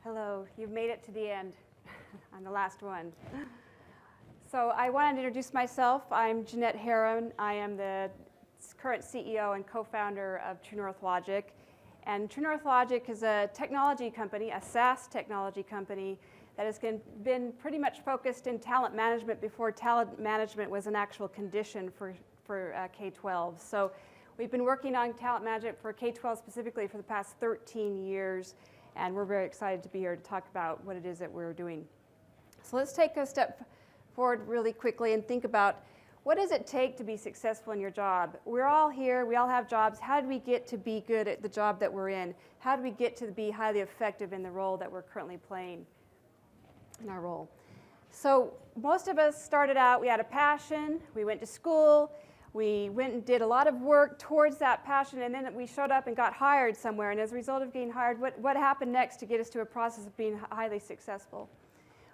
Hello, you've made it to the end. I'm the last one. So I wanted to introduce myself. I'm Jeanette Heron. I am the current CEO and co-founder of TrueNorthLogic. And TrueNorthLogic is a technology company, a SaaS technology company that has been pretty much focused in talent management before talent management was an actual condition for K-12. So we've been working on talent management for K-12 specifically for the past 13 years. And we're very excited to be here to talk about what it is that we're doing. So let's take a step forward really quickly and think about what does it take to be successful in your job? We're all here, we all have jobs. How do we get to be good at the job that we're in? How do we get to be highly effective in the role that we're currently playing in our role? So most of us started out, we had a passion, we went to school, we went and did a lot of work towards that passion, and then we showed up and got hired somewhere. And as a result of getting hired, what happened next to get us to a process of being highly successful?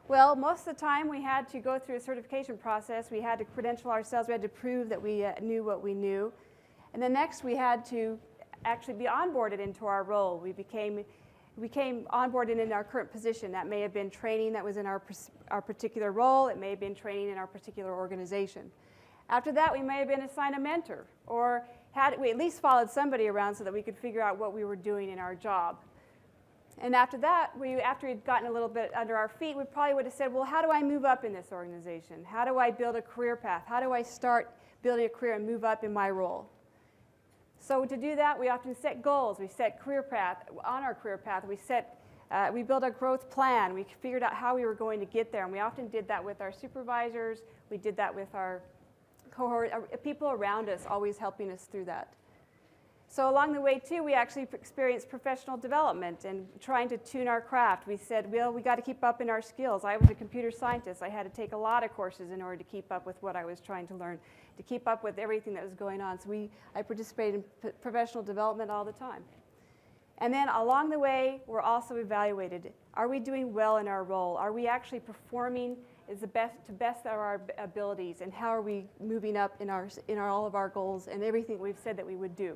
Well, most of the time we had to go through a certification process. We had to credential ourselves. We had to prove that we knew what we knew. And then next we had to actually be onboarded into our role. We became onboarded in our current position. That may have been training that was in our particular role. It may have been training in our particular organization. After that, we may have been assigned a mentor, or we at least followed somebody around so that we could figure out what we were doing in our job. And after that, after we'd gotten a little bit under our feet, we probably would have said, well, how do I move up in this organization? How do I build a career path? How do I start building a career and move up in my role? So to do that, we often set goals. We set career path. On our career path, we built a growth plan. We figured out how we were going to get there. And we often did that with our supervisors. We did that with our cohort, people around us always helping us through that. So along the way, too, we actually experienced professional development and trying to tune our craft. We said, well, we got to keep up in our skills. I was a computer scientist. I had to take a lot of courses in order to keep up with what I was trying to learn, to keep up with everything that was going on. So I participated in professional development all the time. And then along the way, we're also evaluated. Are we doing well in our role? Are we actually performing to best of our abilities? And how are we moving up in all of our goals and everything we've said that we would do?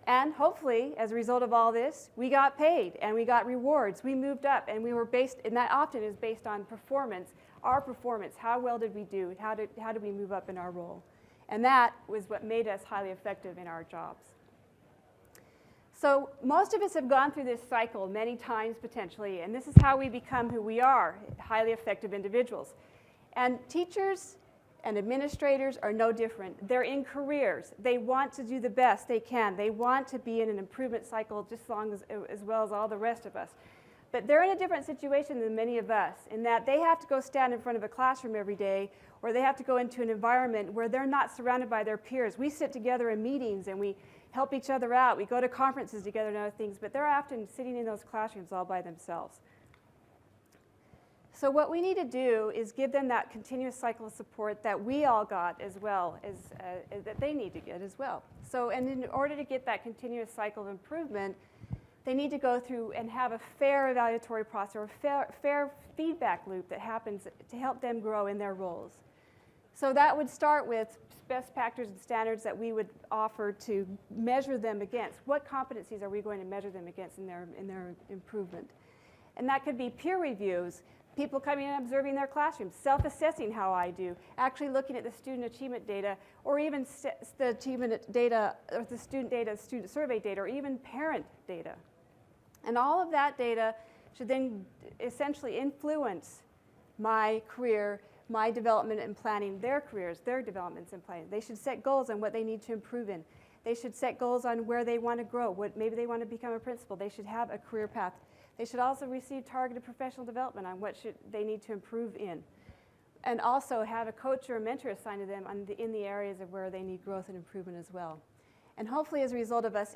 And hopefully, as a result of all this, we got paid and we got rewards. We moved up, and and that often is based on performance, our performance. How well did we do? How did we move up in our role? And that was what made us highly effective in our jobs. So most of us have gone through this cycle many times potentially, and this is how we become who we are, highly effective individuals. And teachers and administrators are no different. They're in careers. They want to do the best they can. They want to be in an improvement cycle just as well as all the rest of us. But they're in a different situation than many of us in that they have to go stand in front of a classroom every day, or they have to go into an environment where they're not surrounded by their peers. We sit together in meetings and we help each other out. We go to conferences together and other things, but they're often sitting in those classrooms all by themselves. So what we need to do is give them that continuous cycle of support that we all got as well as that they need to get as well. So, and in order to get that continuous cycle of improvement, they need to go through and have a fair evaluatory process or a fair feedback loop that happens to help them grow in their roles. So that would start with best practices and standards that we would offer to measure them against. What competencies are we going to measure them against in their improvement? And that could be peer reviews, people coming and observing their classrooms, self-assessing how I do, actually looking at the student achievement data, or even the achievement data, or the student data, student survey data, or even parent data. And all of that data should then essentially influence my career, my development and planning their careers, their developments and planning. They should set goals on what they need to improve in. They should set goals on where they want to grow. Maybe they want to become a principal. They should have a career path. They should also receive targeted professional development on what they need to improve in. And also have a coach or a mentor assigned to them in the areas of where they need growth and improvement as well. And hopefully as a result of us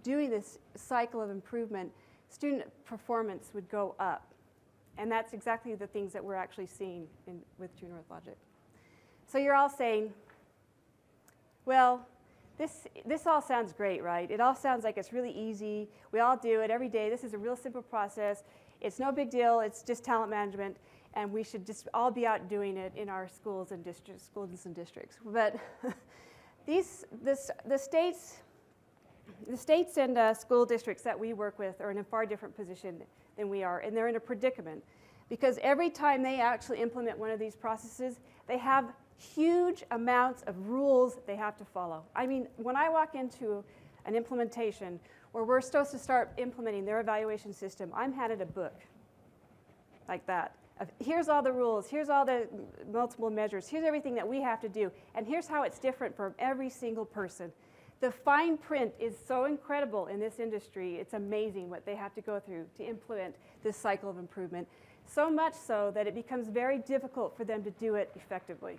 doing this cycle of improvement, student performance would go up. And that's exactly the things that we're actually seeing with TrueNorthLogic. So you're all saying, well, this all sounds great, right? It all sounds like it's really easy. We all do it every day. This is a real simple process. It's no big deal. It's just talent management. And we should just all be out doing it in our schools and districts. But the states The states and school districts that we work with are in a far different position than we are, and they're in a predicament because every time they actually implement one of these processes, they have huge amounts of rules they have to follow. I mean, when I walk into an implementation where we're supposed to start implementing their evaluation system, I'm handed a book like that. Here's all the rules, here's all the multiple measures, here's everything that we have to do, and here's how it's different from every single person. The fine print is so incredible in this industry. It's amazing what they have to go through to implement this cycle of improvement, so much so that it becomes very difficult for them to do it effectively.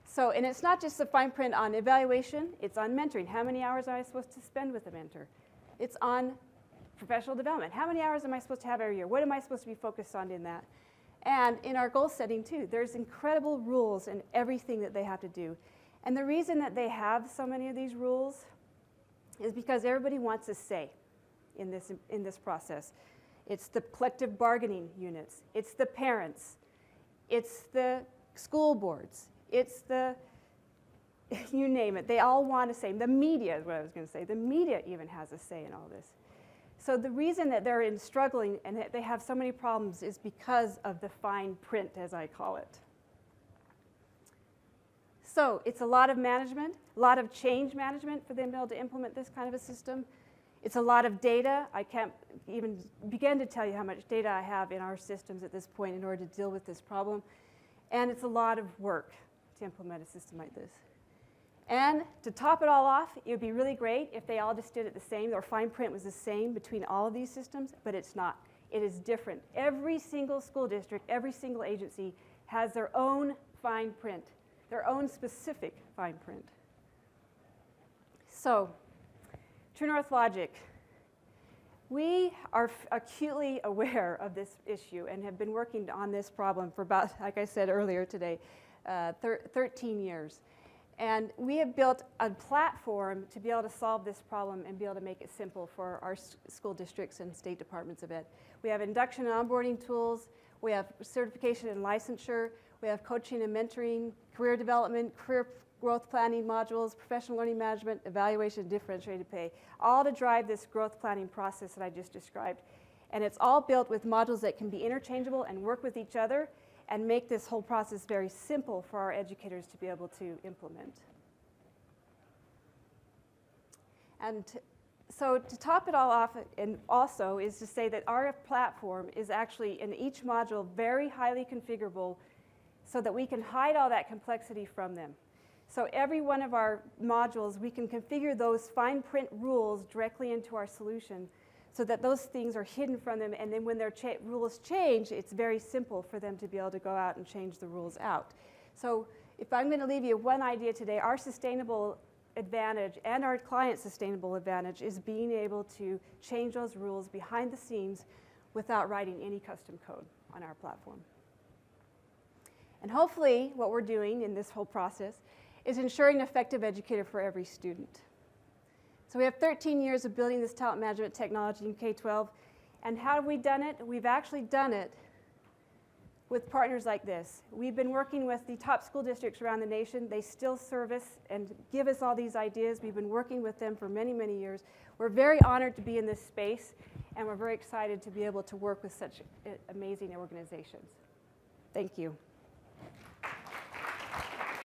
So, and it's not just the fine print on evaluation, it's on mentoring. How many hours am I supposed to spend with a mentor? It's on professional development. How many hours am I supposed to have every year? What am I supposed to be focused on in that? And in our goal setting too, there's incredible rules in everything that they have to do. And the reason that they have so many of these rules is because everybody wants a say in this process. It's the collective bargaining units, it's the parents, it's the school boards, it's the, you name it, they all want a say. The media is what I was going to say. The media even has a say in all this. So the reason that they're struggling and that they have so many problems is because of the fine print, as I call it. So it's a lot of management, a lot of change management for them to be able to implement this kind of a system. It's a lot of data. I can't even begin to tell you how much data I have in our systems at this point in order to deal with this problem. And it's a lot of work to implement a system like this. And to top it all off, it would be really great if they all just did it the same, or fine print was the same between all of these systems, but it's not. It is different. Every single school district, every single agency has their own fine print, their own specific fine print. So, TrueNorthLogic, we are acutely aware of this issue and have been working on this problem for about, like I said earlier today, 13 years. And we have built a platform to be able to solve this problem and be able to make it simple for our school districts and state departments of ed. We have induction and onboarding tools. We have certification and licensure. We have coaching and mentoring, career development, career growth planning modules, professional learning management, evaluation, differentiated pay, all to drive this growth planning process that I just described. And it's all built with modules that can be interchangeable and work with each other and make this whole process very simple for our educators to be able to implement. And so to top it all off, and also is to say that our platform is actually in each module very highly configurable so that we can hide all that complexity from them. So every one of our modules, we can configure those fine print rules directly into our solution so that those things are hidden from them, and then when their rules change, it's very simple for them to be able to go out and change the rules out. So if I'm going to leave you one idea today, our sustainable advantage and our client's sustainable advantage is being able to change those rules behind the scenes without writing any custom code on our platform. And hopefully what we're doing in this whole process is ensuring an effective educator for every student. So we have 13 years of building this talent management technology in K-12. And how have we done it? We've actually done it with partners like this. We've been working with the top school districts around the nation. They still service and give us all these ideas. We've been working with them for many, many years. We're very honored to be in this space, and we're very excited to be able to work with such amazing organizations. Thank you.